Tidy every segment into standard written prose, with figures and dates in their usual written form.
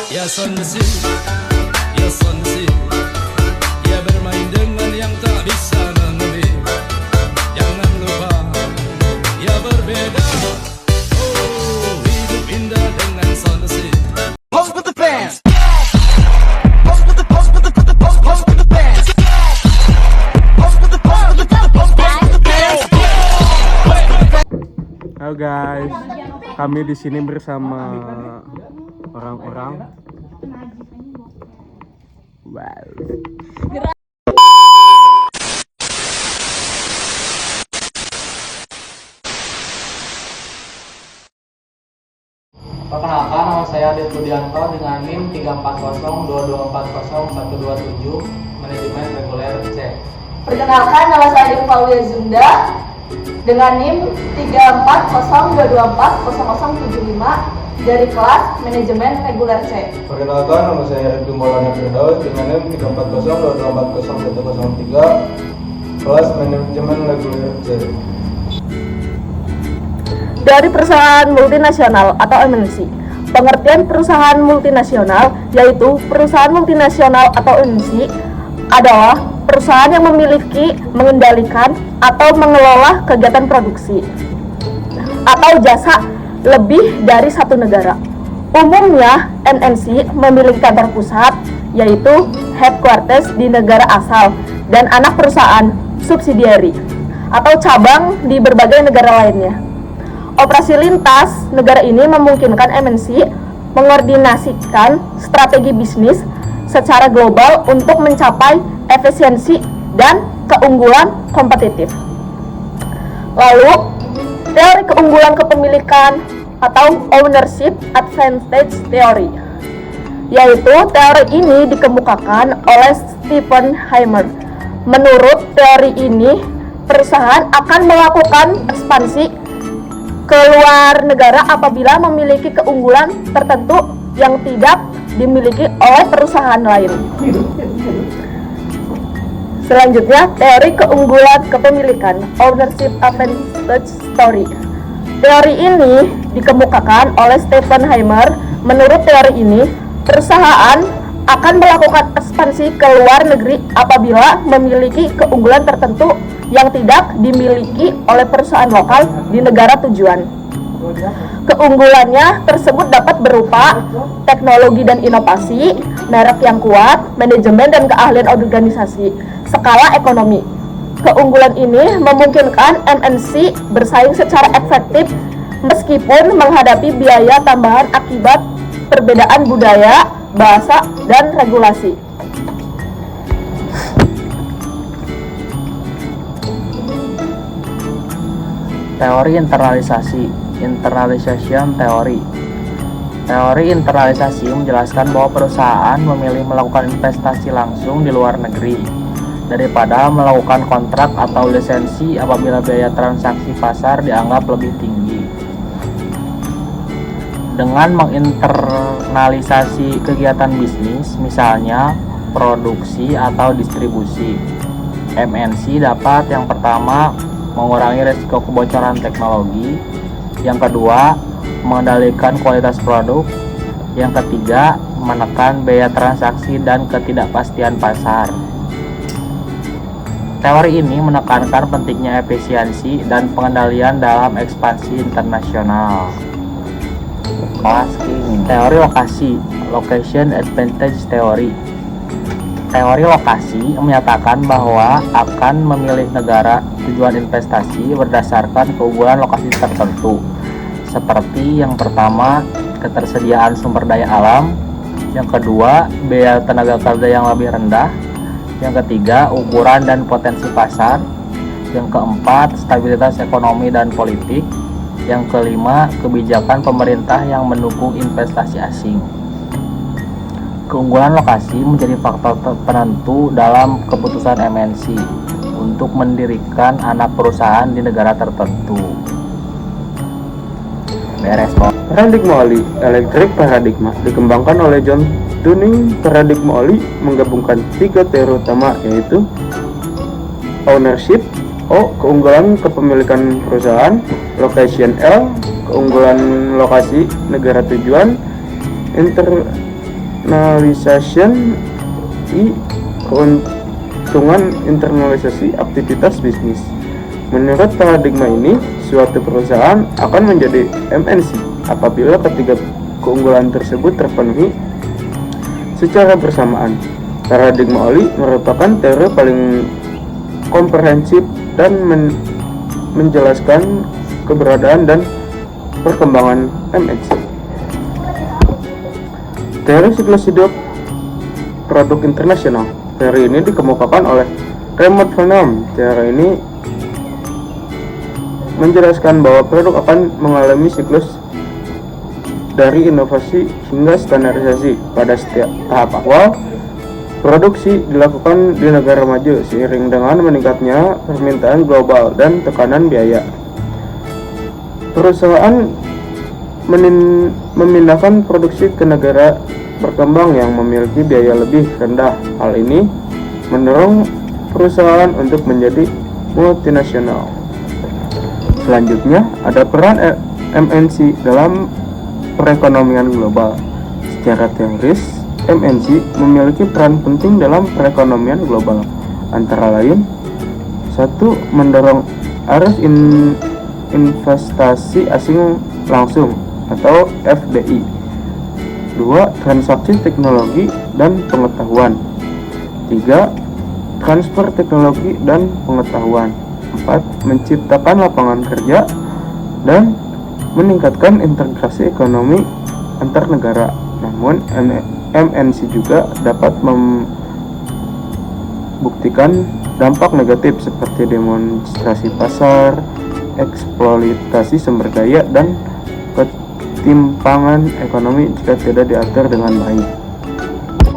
Ya sonsi, ya sonsi, ya bermain dengan yang tak bisa mengerti. Jangan lupa, ya berbeda. Oh, hidup indah dengan sonsi. Pose with the fans. Pose with the pose with the pose with the pose pose with the fans. Pose with the pose with the pose pose with the fans. Halo guys, kami di sini bersama orang-orang. Wow. Perkenalkan, nama saya Adit Budianto dengan NIM 34022401127, manajemen reguler C. Perkenalkan, nama saya Ivalia Zunda dengan NIM 34022400075 dari kelas manajemen reguler C. Perkenalkan, nama saya Rifki Maulana Firdaus dengan NIM 34022401103 kelas manajemen reguler C. Dari perusahaan multinasional atau MNC. Pengertian perusahaan multinasional yaitu perusahaan multinasional atau MNC adalah perusahaan yang memiliki, mengendalikan, atau mengelola kegiatan produksi atau jasa lebih dari satu negara. Umumnya, MNC memiliki kantor pusat, yaitu headquarters di negara asal, dan anak perusahaan subsidiary atau cabang di berbagai negara lainnya. Operasi lintas negara ini memungkinkan MNC mengordinasikan strategi bisnis secara global untuk mencapai efisiensi dan keunggulan kompetitif. Lalu, teori keunggulan kepemilikan atau ownership advantage theory, yaitu teori ini dikemukakan oleh Stephen Heimer. Menurut teori ini, perusahaan akan melakukan ekspansi ke luar negara apabila memiliki keunggulan tertentu yang tidak dimiliki oleh perusahaan lain. Selanjutnya, teori keunggulan kepemilikan ownership advantage story. Teori ini dikemukakan oleh Stephen Heimer. Menurut teori ini, perusahaan akan melakukan ekspansi ke luar negeri apabila memiliki keunggulan tertentu yang tidak dimiliki oleh perusahaan lokal di negara tujuan. Keunggulannya tersebut dapat berupa teknologi dan inovasi, merek yang kuat, manajemen dan keahlian organisasi, skala ekonomi. Keunggulan ini memungkinkan MNC bersaing secara efektif meskipun menghadapi biaya tambahan akibat perbedaan budaya, bahasa, dan regulasi. Teori internalisasi, internalization theory. Teori internalisasi menjelaskan bahwa perusahaan memilih melakukan investasi langsung di luar negeri daripada melakukan kontrak atau lisensi apabila biaya transaksi pasar dianggap lebih tinggi. Dengan menginternalisasi kegiatan bisnis, misalnya produksi atau distribusi, MNC dapat yang pertama mengurangi risiko kebocoran teknologi, yang kedua mengendalikan kualitas produk, yang ketiga menekan biaya transaksi dan ketidakpastian pasar. Teori ini menekankan pentingnya efisiensi dan pengendalian dalam ekspansi internasional. Kelas ini, teori lokasi, location advantage theory. Teori lokasi menyatakan bahwa akan memilih negara tujuan investasi berdasarkan keunggulan lokasi tertentu, seperti yang pertama, ketersediaan sumber daya alam, yang kedua, biaya tenaga kerja yang lebih rendah, yang ketiga, ukuran dan potensi pasar, yang keempat, stabilitas ekonomi dan politik, yang kelima, kebijakan pemerintah yang mendukung investasi asing. Keunggulan lokasi menjadi faktor penentu dalam keputusan MNC untuk mendirikan anak perusahaan di negara tertentu. Beres, Pak. Paradigma Oli, Electric Paradigma, dikembangkan oleh John Tuning. Paradigma Oli menggabungkan tiga teori utama, yaitu ownership, O, keunggulan kepemilikan perusahaan, location, L, keunggulan lokasi negara tujuan, Externalization I. Keuntungan internalisasi aktivitas bisnis. Menurut paradigma ini, suatu perusahaan akan menjadi MNC apabila ketiga keunggulan tersebut terpenuhi secara bersamaan. Paradigma Oli merupakan teori paling komprehensif dan menjelaskan keberadaan dan perkembangan MNC. Teori siklus hidup produk internasional. Teori ini dikemukakan oleh Raymond Van. Teori ini menjelaskan bahwa produk akan mengalami siklus dari inovasi hingga standarisasi. Pada setiap tahap awal, produksi dilakukan di negara maju seiring dengan meningkatnya permintaan global dan tekanan biaya. Perusahaan memindahkan produksi ke negara berkembang yang memiliki biaya lebih rendah. Hal ini mendorong perusahaan untuk menjadi multinasional. Selanjutnya, ada peran MNC dalam perekonomian global. Secara teoris, MNC memiliki peran penting dalam perekonomian global, antara lain 1. Mendorong arus investasi asing langsung atau FDI. 2. Transaksi teknologi dan pengetahuan. 3. Transfer teknologi dan pengetahuan. 4. Menciptakan lapangan kerja dan meningkatkan integrasi ekonomi antar negara. Namun MNC juga dapat membuktikan dampak negatif seperti demonstrasi pasar, eksploitasi sumber daya, dan ketimpangan ekonomi jika tidak diatur dengan baik.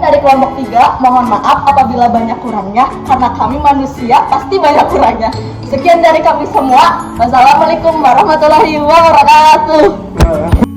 Dari kelompok 3, mohon maaf apabila banyak kurangnya, karena kami manusia pasti banyak kurangnya. Sekian dari kami semua. Wassalamualaikum warahmatullahi wabarakatuh.